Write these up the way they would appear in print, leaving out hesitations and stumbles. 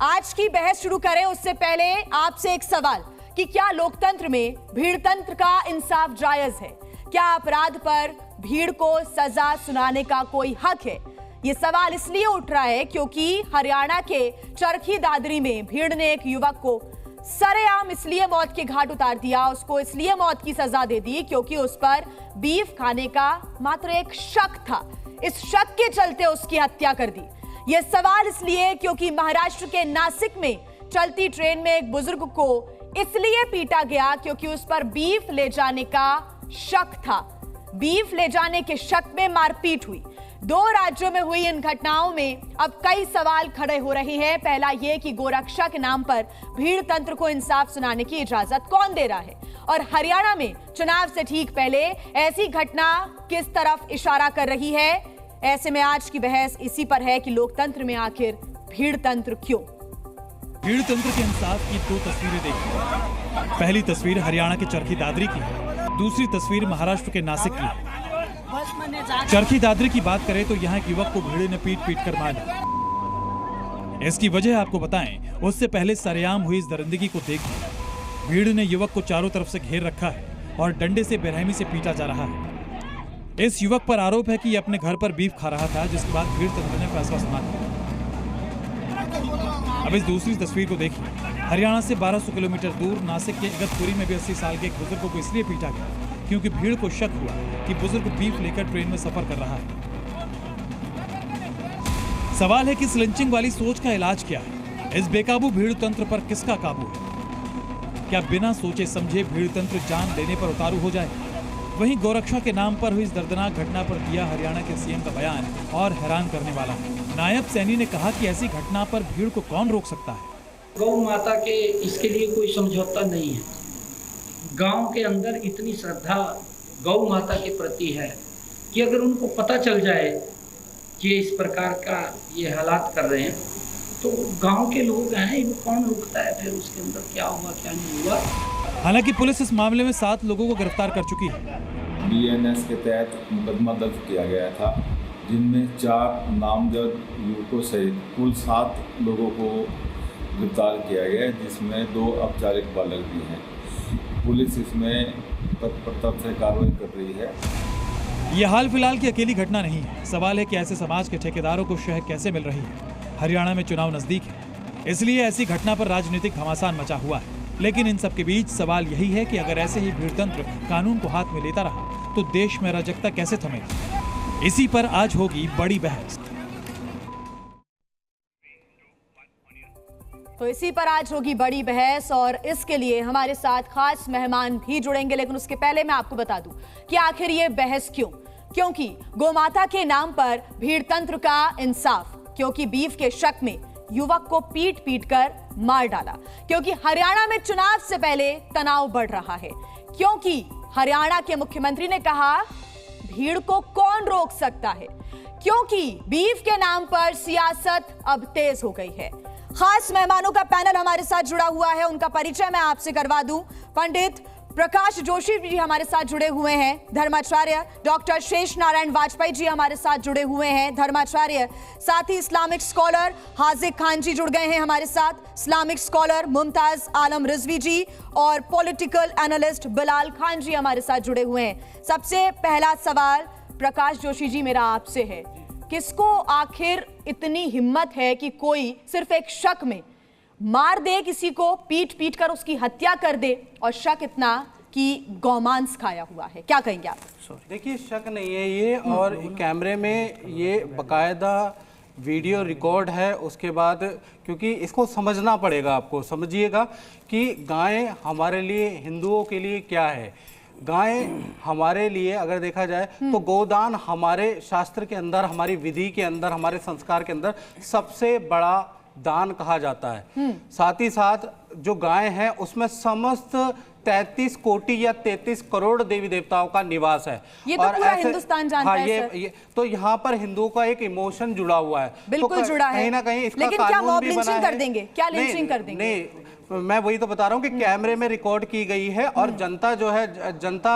आज की बहस शुरू करें उससे पहले आपसे एक सवाल कि क्या लोकतंत्र में भीड़तंत्र का इंसाफ जायज है? क्या अपराध पर भीड़ को सजा सुनाने का कोई हक है? ये सवाल इसलिए उठ रहा है क्योंकि हरियाणा के चरखी दादरी में भीड़ ने एक युवक को सरेआम इसलिए मौत के घाट उतार दिया, उसको इसलिए मौत की सजा दे दी क्योंकि उस पर बीफ खाने का मात्र एक शक था। इस शक के चलते उसकी हत्या कर दी। यह सवाल इसलिए क्योंकि महाराष्ट्र के नासिक में चलती ट्रेन में एक बुजुर्ग को इसलिए पीटा गया क्योंकि उस पर बीफ ले जाने का शक था। बीफ ले जाने के शक में मारपीट हुई। दो राज्यों में हुई इन घटनाओं में अब कई सवाल खड़े हो रहे हैं। पहला यह कि गोरक्षा के नाम पर भीड़ तंत्र को इंसाफ सुनाने की इजाजत कौन दे रहा है, और हरियाणा में चुनाव से ठीक पहले ऐसी घटना किस तरफ इशारा कर रही है। ऐसे में आज की बहस इसी पर है कि लोकतंत्र में आखिर भीड़ तंत्र क्यों? भीड़ तंत्र के इंसाफ की दो तस्वीरें देखिए। पहली तस्वीर हरियाणा के चरखी दादरी की है, दूसरी तस्वीर महाराष्ट्र के नासिक की है। चरखी दादरी की बात करें तो यहाँ एक युवक को भीड़ ने पीट कर मार दिया। इसकी वजह आपको बताएं, उससे पहले सरेआम हुई इस दरिंदगी को देखिए। भीड़ ने युवक को चारों तरफ से घेर रखा है और डंडे से बेरहमी से पीटा जा रहा है। इस युवक पर आरोप है कि ये अपने घर पर बीफ खा रहा था, जिसके बाद भीड़ तंत्र ने फैसला सुना दिया। अब इस दूसरी तस्वीर को देखिए। हरियाणा से 1200 किलोमीटर दूर नासिक के इगतपुरी में भी 80 साल के एक बुजुर्ग को इसलिए पीटा गया क्योंकि भीड़ को शक हुआ कि बुजुर्ग बीफ लेकर ट्रेन में सफर कर रहा है। सवाल है कि इस लिंचिंग वाली सोच का इलाज क्या है? इस बेकाबू भीड़ तंत्र पर किसका काबू है? क्या बिना सोचे समझे भीड़ तंत्र जान लेने पर उतारू हो जाए? वहीं गोरक्षा के नाम पर हुई इस दर्दनाक घटना पर दिया हरियाणा के सीएम का बयान और हैरान करने वाला है। नायब सैनी ने कहा कि ऐसी घटना पर भीड़ को कौन रोक सकता है? गौ माता के इसके लिए कोई समझौता नहीं है। गांव के अंदर इतनी श्रद्धा गौ माता के प्रति है कि अगर उनको पता चल जाए कि इस प्रकार का ये हालात कर रहे हैं तो गांव के लोग हैं, इनको कौन रोकता है? फिर उसके अंदर क्या हुआ क्या नहीं हुआ। हालांकि पुलिस इस मामले में 7 लोगों को गिरफ्तार कर चुकी है। BNS के तहत मुकदमा दर्ज किया गया था, जिनमें 4 नामजद युवकों सहित कुल 7 लोगों को गिरफ्तार किया गया, जिसमें 2 औपचारिक बालक भी हैं। पुलिस इसमें तत्परता से कार्रवाई कर रही है। ये हाल फिलहाल की अकेली घटना नहीं है। सवाल है कि ऐसे समाज के ठेकेदारों को शह कैसे मिल रही है। हरियाणा में चुनाव नजदीक है, इसलिए ऐसी घटना पर राजनीतिक घमासान मचा हुआ है। लेकिन इन सब के बीच सवाल यही है कि अगर ऐसे ही भीड़तंत्र कानून को हाथ में लेता रहा तो देश में अराजकता कैसे थमेगी? इसी पर आज होगी बड़ी बहस। तो इसी पर आज होगी बड़ी बहस और इसके लिए हमारे साथ खास मेहमान भी जुड़ेंगे। लेकिन उसके पहले मैं आपको बता दूं कि आखिर ये बहस क्यों? क्योंकि गोमाता के नाम पर भीड़तंत्र का इंसाफ, क्योंकि बीफ के शक में युवक को पीट कर मार डाला, क्योंकि हरियाणा में चुनाव से पहले तनाव बढ़ रहा है, क्योंकि हरियाणा के मुख्यमंत्री ने कहा भीड़ को कौन रोक सकता है, क्योंकि बीफ के नाम पर सियासत अब तेज हो गई है। खास मेहमानों का पैनल हमारे साथ जुड़ा हुआ है, उनका परिचय मैं आपसे करवा दूं। पंडित प्रकाश जोशी जी हमारे साथ जुड़े हुए हैं, धर्माचार्य। डॉक्टर शेष नारायण वाजपेयी जी हमारे साथ जुड़े हुए हैं, धर्माचार्य। साथ ही इस्लामिक स्कॉलर हाजिक खान जी जुड़ गए हैं हमारे साथ, इस्लामिक स्कॉलर मुमताज आलम रिजवी जी, और पॉलिटिकल एनालिस्ट बिलाल खान जी हमारे साथ जुड़े हुए हैं। सबसे पहला सवाल प्रकाश जोशी जी मेरा आपसे है, किसको आखिर इतनी हिम्मत है कि कोई सिर्फ एक शक में मार दे, किसी को पीट कर उसकी हत्या कर दे, और शक इतना कि गौमांस खाया हुआ है? क्या कहेंगे आप? देखिए, शक नहीं है ये, और कैमरे में ये बकायदा वीडियो रिकॉर्ड है। उसके बाद क्योंकि इसको समझना पड़ेगा, आपको समझिएगा कि गाय हमारे लिए, हिंदुओं के लिए क्या है। गाय हमारे लिए अगर देखा जाए तो गोदान हमारे शास्त्र के अंदर, हमारी विधि के अंदर, हमारे संस्कार के अंदर सबसे बड़ा दान कहा जाता है। साथ ही साथ जो गाय है उसमें समस्त 33 कोटि या 33 करोड़ देवी देवताओं का निवास है। ये तो पूरा हिंदुस्तान जानता है सर। ये तो यहाँ पर हिंदुओं का एक इमोशन जुड़ा हुआ है, बिल्कुल तो जुड़ा है। कहीं ना कहीं इसका लेकिन क्या कानून मॉब भी बना लिंचिंग है। कर देंगे? क्या लिंचिंग कर देंगे? नहीं, मैं वही तो बता रहा हूँ कि कैमरे में रिकॉर्ड की गई है और जनता जो है, जनता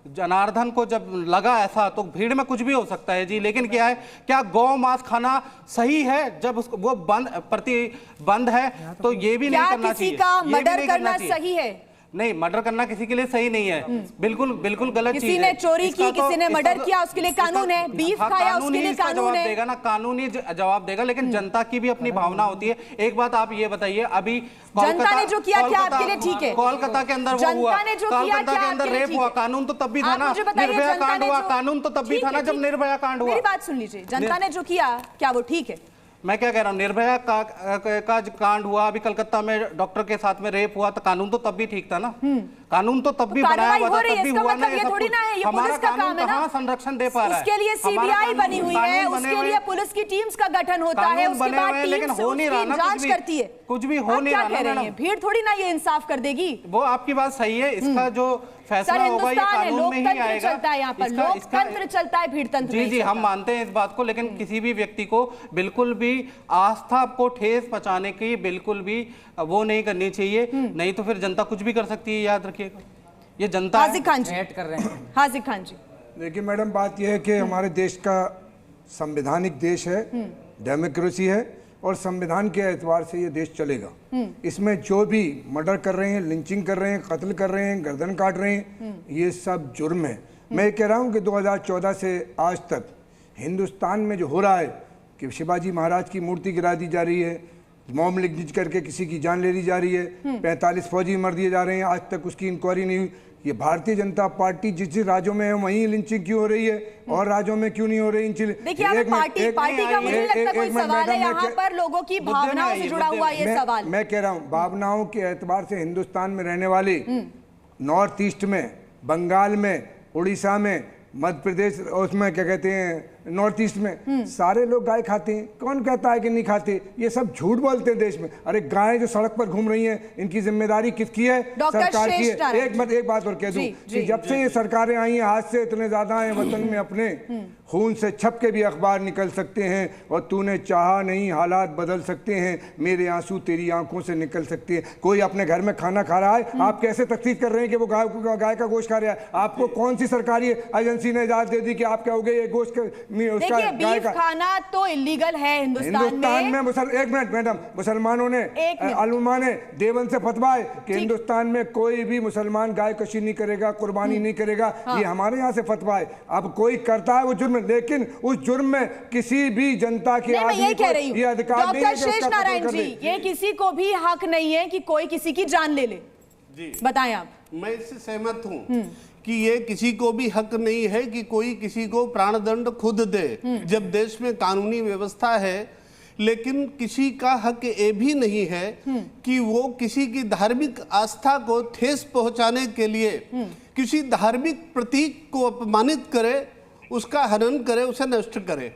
जनार्दन को जब लगा ऐसा, तो भीड़ में कुछ भी हो सकता है जी, लेकिन क्या है, क्या गौ मांस खाना सही है जब उसको वो बंद है, तो ये भी नहीं करना चाहिए। किसी का मर्डर करना सही है? नहीं, मर्डर करना किसी के लिए सही नहीं है, बिल्कुल बिल्कुल गलत चीज है। किसी ने चोरी की, किसी ने मर्डर किया, उसके लिए कानून है। बीफ खाया, उसके लिए कानून है। देगा ना, कानूनी जवाब देगा, लेकिन जनता की भी अपनी भावना होती है। एक बात आप ये बताइए, अभी जनता ने जो किया क्या आपके लिए ठीक है? कोलकाता के अंदर वो हुआ, कोलकाता के अंदर रेप हुआ, कानून तो तब भी था ना। निर्भया कांड हुआ, कानून तो तब भी था ना जब निर्भया कांड हुआ। मेरी बात सुन लीजिए, जनता ने जो किया क्या वो ठीक है? मैं क्या कह रहा हूँ, निर्भया का कांड हुआ, अभी कलकत्ता में डॉक्टर के साथ में रेप हुआ, तो कानून तो तब भी ठीक था ना। कानून तो तब भी बनाया हुआ था, तब भी हुआ ना। ये थोड़ी ना है, ये पुलिस का काम है ना, संरक्षण दे पा रहा है। उसके लिए सीबीआई बनी हुई है, उसके लिए पुलिस की टीम्स का गठन होता है, उसके बाद टीम्स उसकी जांच करती है। कुछ भी हो नहीं रहा। भीड़ थोड़ी ना ये इंसाफ कर देगी। वो आपकी बात सही है, इसका जो फैसला होगा ये कानून में ही आएगा। चलता है यहाँ पर, लोकतंत्र चलता है, भीड़तंत्र जी जी, हम मानते हैं इस बात को, लेकिन किसी भी व्यक्ति को बिल्कुल भी आस्था को ठेस पहुंचाने की बिल्कुल भी वो नहीं करनी चाहिए, नहीं तो फिर जनता कुछ भी कर सकती है, याद रखिएगा। ये जनता हाजिक खान जी कर रहे हैं। हाजिक खान जी, देखिए मैडम, बात यह है कि हमारे देश का संवैधानिक देश है, डेमोक्रेसी है, और संविधान के एतबार से ये देश चलेगा। इसमें जो भी मर्डर कर रहे हैं, लिंचिंग कर रहे हैं, कत्ल कर रहे हैं, गर्दन काट रहे हैं, ये सब जुर्म है। मैं ये कह रहा हूँ कि 2014 से आज तक हिंदुस्तान में जो हो रहा है कि शिवाजी महाराज की मूर्ति गिरा दी जा रही है, मॉब लिंचिंग करके किसी की जान ले ली जा रही है, 45 फौजी मर दिए जा रहे हैं, आज तक उसकी इंक्वायरी नहीं हुई। ये भारतीय जनता पार्टी जिस जिस राज्यों में है वहीं लिंचिंग क्यों हो रही है और राज्यों में क्यों नहीं हो रही? देखिए, पार्टी का मुझे लगता कोई सवाल है यहाँ पर, लोगों की भावनाओं से जुड़ा हुआ ये सवाल। मैं कह रहा हूँ, भावनाओं के एतबार से हिंदुस्तान में रहने वाली, नॉर्थ ईस्ट में, बंगाल में, उड़ीसा में, मध्य प्रदेश, उसमें क्या कहते हैं नॉर्थ ईस्ट में, सारे लोग गाय खाते हैं। कौन कहता है कि नहीं खाते? ये सब झूठ बोलते हैं देश में। अरे गायें जो सड़क पर घूम रही हैं, इनकी जिम्मेदारी किसकी है? सरकार की है। एक बात और कह दूं कि जब से ये सरकारें आई हैं, हाथ से इतने ज्यादा हैं वतन में, अपने खून से छप के भी अखबार निकल सकते हैं, और तूने चाहा नहीं हालात बदल सकते हैं, मेरे आंसू तेरी आंखों से निकल सकते हैं। कोई अपने घर में खाना खा रहा है, आप कैसे तकसीद कर रहे हैं कि वो गाय का गोश्त खा रहा है? आपको कौन सी सरकारी एजेंसी ने इजाजत दे दी कि आप कहोगे ये गोश्त? देखिए, बीफ खाना तो इलीगल है हिंदुस्तान में। एक मिनट मैडम, मुसलमानों ने, अलमा ने देवन से फतवा है कि हिंदुस्तान में कोई भी मुसलमान गाय कशी नहीं करेगा, कुर्बानी नहीं करेगा। ये हमारे यहाँ से फतवा है। अब कोई करता है वो जुर्म, लेकिन उस जुर्म में किसी भी जनता के आदमी को ये अधिकार नहीं है। डॉक्टर शेष नारायण जी, ये किसी को भी हक नहीं है कि कोई किसी की जान ले ले। जी बताएं आप। मैं इससे सहमत हूँ कि ये किसी को भी हक नहीं है कि कोई किसी को प्राणदंड खुद दे, जब देश में कानूनी व्यवस्था है। लेकिन किसी का हक ये भी नहीं है कि वो किसी की धार्मिक आस्था को ठेस पहुंचाने के लिए किसी धार्मिक प्रतीक को अपमानित करे, उसका हनन करे, उसे नष्ट करे।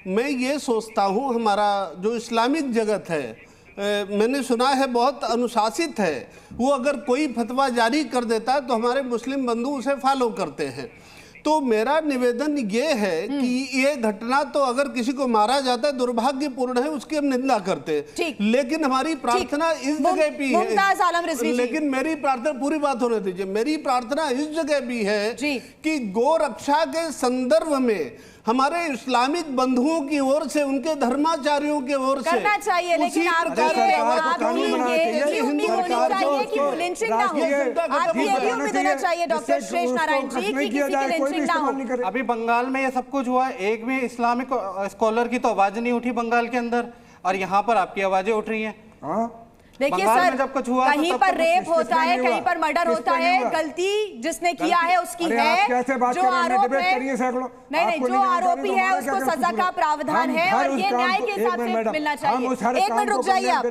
मैं ये सोचता हूँ, हमारा जो इस्लामिक जगत है, मैंने सुना है बहुत अनुशासित है। वो अगर कोई फतवा जारी कर देता है तो हमारे मुस्लिम बंधु उसे फॉलो करते हैं। तो मेरा निवेदन ये है कि ये घटना तो अगर किसी को मारा जाता है दुर्भाग्यपूर्ण है, उसकी हम निंदा करते हैं, लेकिन हमारी प्रार्थना इस जगह भी है। लेकिन मेरी प्रार्थना, पूरी बात होने दीजिए, मेरी प्रार्थना इस जगह भी है कि गौ रक्षा के संदर्भ में हमारे इस्लामिक बंधुओं की ओर से, उनके धर्माचार्यों की ओर से करना चाहिए, लेकिन आपकी ये उम्मीद होनी चाहिए कि लिंचिंग ना हो। आपकी ये भी उम्मीद होना चाहिए डॉक्टर शेष नारायण जी कि किसी की लिंचिंग ना हो। अभी बंगाल में ये सब कुछ हुआ, एक भी इस्लामिक स्कॉलर की तो आवाज नहीं उठी बंगाल के अंदर, और यहाँ पर आपकी आवाजें उठ रही हैं। देखिए सर, कहीं पर रेप होता है, कहीं पर मर्डर होता है, गलती जिसने किया है उसकी है, जो आरोप है नहीं, जो आरोपी है उसको सजा का प्रावधान है, और ये न्याय के हिसाब से मिलना चाहिए। एक मिनट रुक जाइए आप।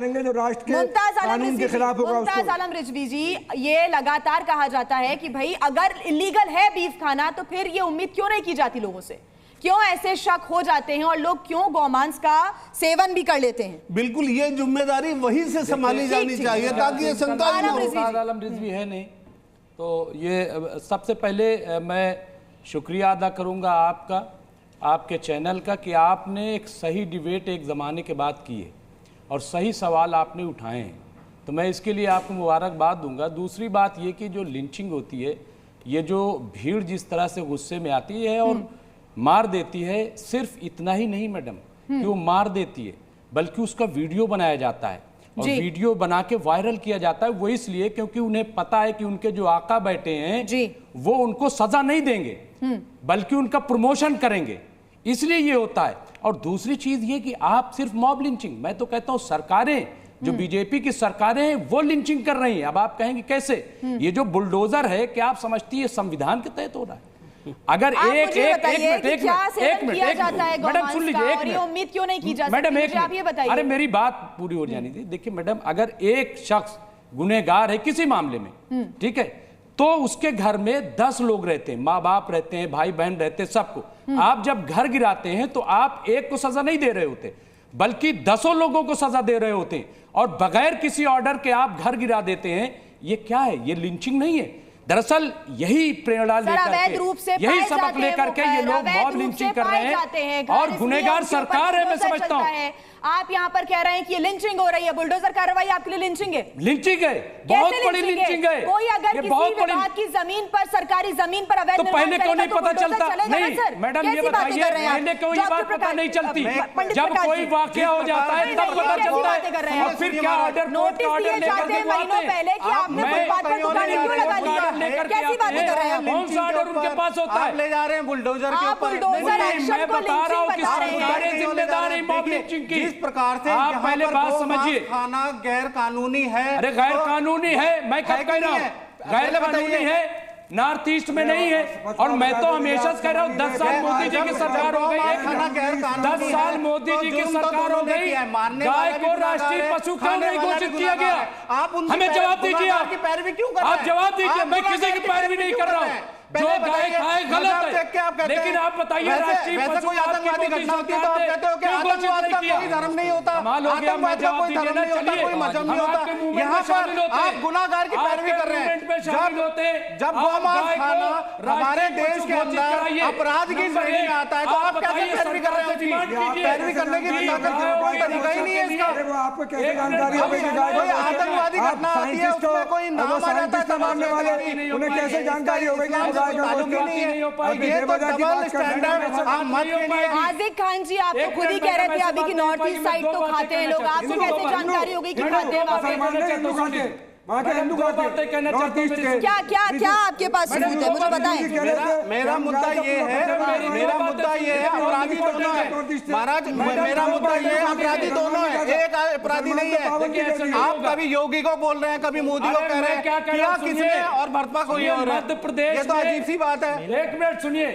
मुमताज आलम रिजवी जी, ये लगातार कहा जाता है कि भाई अगर इलीगल है बीफ खाना तो फिर ये उम्मीद क्यों नहीं की जाती लोगों से? क्यों ऐसे शक हो जाते हैं और लोग क्यों गौमांस का सेवन भी कर लेते हैं? बिल्कुल, ये जिम्मेदारी वहीं से संभाली जानी चाहिए ताकि ये शंका न हो। आलम रिजवी है नहीं तो ये सबसे पहले मैं शुक्रिया अदा करूंगा आपका, आपके चैनल का, कि आपने एक सही डिबेट एक ज़माने के बाद की है और सही सवाल आपने उठाए हैं, तो मैं इसके लिए आपको मुबारकबाद दूंगा। दूसरी बात ये कि जो लिंचिंग होती है ये जो भीड़ जिस तरह से गुस्से में आती है और मार देती है, सिर्फ इतना ही नहीं मैडम कि वो मार देती है, बल्कि उसका वीडियो बनाया जाता है और वीडियो बना के वायरल किया जाता है। वो इसलिए क्योंकि उन्हें पता है कि उनके जो आका बैठे हैं वो उनको सजा नहीं देंगे, बल्कि उनका प्रमोशन करेंगे, इसलिए ये होता है। और दूसरी चीज ये कि आप सिर्फ मॉब लिंचिंग, मैं तो कहता हूं सरकारें जो बीजेपी की सरकारें हैं वो लिंचिंग कर रही हैं। अब आप कहेंगे कैसे? ये जो बुलडोजर है, क्या आप समझती है संविधान के तहत हो रहा है? अगर एक मिनट मैडम सुन लीजिए, एक मिनट, उम्मीद क्यों नहीं की जा सकती? मैडम एक आप ये बताइए। अरे मेरी बात पूरी हो जानी थी। देखिए मैडम, अगर एक शख्स गुनहगार है किसी मामले में, ठीक है, तो उसके घर में 10 लोग रहते हैं, माँ बाप रहते हैं, भाई बहन रहते हैं, सबको। आप जब घर गिराते हैं तो आप एक को सजा नहीं दे रहे होते, बल्कि 10 लोगों को सजा दे रहे होते हैं, और बगैर किसी ऑर्डर के आप घर गिरा देते हैं। ये क्या है? ये लिंचिंग नहीं है। दरअसल यही प्रेरणा लेकर के, यही सबक लेकर के ये लोग मॉब लिंचिंग कर रहे हैं, और गुनहगार सरकार है, मैं समझता हूं। आप यहाँ पर कह रहे हैं कि ये लिंचिंग हो रही है, बुलडोजर कार्रवाई आपके लिए लिंचिंग है? लिंचिंग है, बहुत बड़ी लिंचिंग है। कोई अगर किसी विभाग की जमीन पर, सरकारी जमीन पर अवैध तो पहले क्यों नहीं पता चलता? नहीं मैडम, ये बताइए, पहले क्यों ये बात पता नहीं चलती? जब कोई वाकया हो जाता है तब पता चलता है, और फिर क्या ऑर्डर, नोटिस दिए जाते हैं महीनों पहले कि आपने फुटपाथ पर दुकान क्यों लगा ली? कैसी बातें कर रहे हैं? कौन सा ऑर्डर उनके पास होता है? ले जा रहे हैं बुलडोजर के ऊपर। मैं बता रहा हूँ कि सरकारें जिम्मेदार है मॉब लिंचिंग की। इस प्रकार से आप पहले बात समझिए। खाना गैर कानूनी है। अरे गैर कानूनी है, मैं कब कह रहा हूँ गैर कानूनी है? नॉर्थ ईस्ट में नहीं है, और मैं तो हमेशा कह रहा हूँ 10 साल मोदी जी की सरकार हो गई, 10 साल मोदी जी की सरकार हो गई, गाय को राष्ट्रीय पशु क्यों नहीं घोषित किया गया? हमें जवाब दीजिए। आप जवाब दीजिए। मैं किसी की पैरवी नहीं कर रहा हूँ, जो गाय खाए गलत है, लेकिन आप बताइए राष्ट्रीय पशु आतंकवादी घटना होती है तो आप कहते हो कि आतंकवाद का कोई धर्म नहीं होता, आतंकवाद का कोई धर्म नहीं होता, कोई मजहब नहीं होता। यहाँ पर आप गुनाहगार की पैरवी कर रहे हैं। जब गौमांस खाना हमारे देश के अंदर अपराध की श्रेणी में आता है तो आप कैसे पैरवी कर रहे हो? पैरवी करने की कोई तरीका ही नहीं है इसका। आपको कैसे जानकारी होगी? कोई आतंकवादी घटना आती है उसमें कोई नाम आ जाता है, मानने वाले उन्हें कैसे जानकारी होगी? आज़िक खान जी, आप तो खुद ही कह रहे थे अभी कि नॉर्थ ईस्ट साइड तो खाते हैं लोग, आपको कैसे जानकारी होगी कि खाते हैं वहाँ पे? क्या आपके पास सबूत है? मुझे बताएं। मेरा मुद्दा ये है, अपराधी दोनों है महाराज, मेरा मुद्दा ये है, अपराधी दोनों है, एक अपराधी नहीं है। आप कभी योगी को बोल रहे हैं, कभी मोदी को कह रहे हैं, क्या किसने और भरपा कोई और है? मध्य प्रदेश, ये तो अजीब सी बात है। एक मिनट सुनिए,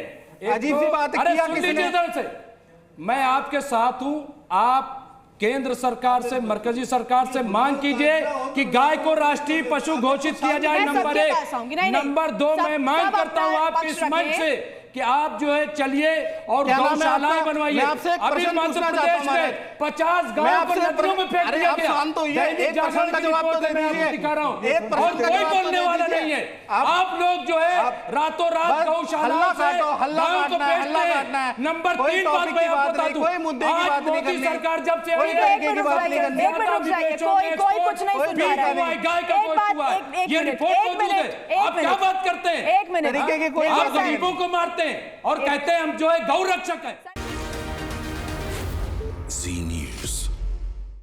अजीब सी बात है। किया किसने? मैं आपके साथ हूं। आप केंद्र सरकार से, मरकजी सरकार से मांग कीजिए कि गाय को राष्ट्रीय पशु घोषित किया जाए, नंबर 1। नंबर 2, मैं मांग करता हूं आपके इस मंच से कि आप जो है चलिए और गौशालाएं बनवाइए। अभी मध्य प्रदेश में 50 गांव को नदियों में फेंक दिया गया। एक प्रश्न का जवाब तो दे दिखा रहा हूं, और कोई बोलने वाला नहीं है। आप लोग जो है रातों रात गौशालाओं से गांव को बेचते हैं। नंबर 3 बात मैं आपको बता दूं, आज मोदी सरकार जब से आई है, कोई कुछ नहीं सुन रहा है। गाय का गोश्त हुआ है, ये रिपोर्ट मौजूद है। आप क्या बात करते हैं? एक मिनट, आप गरीबों को मारते हैं और कहते हैं हम जो है गौ रक्षक है।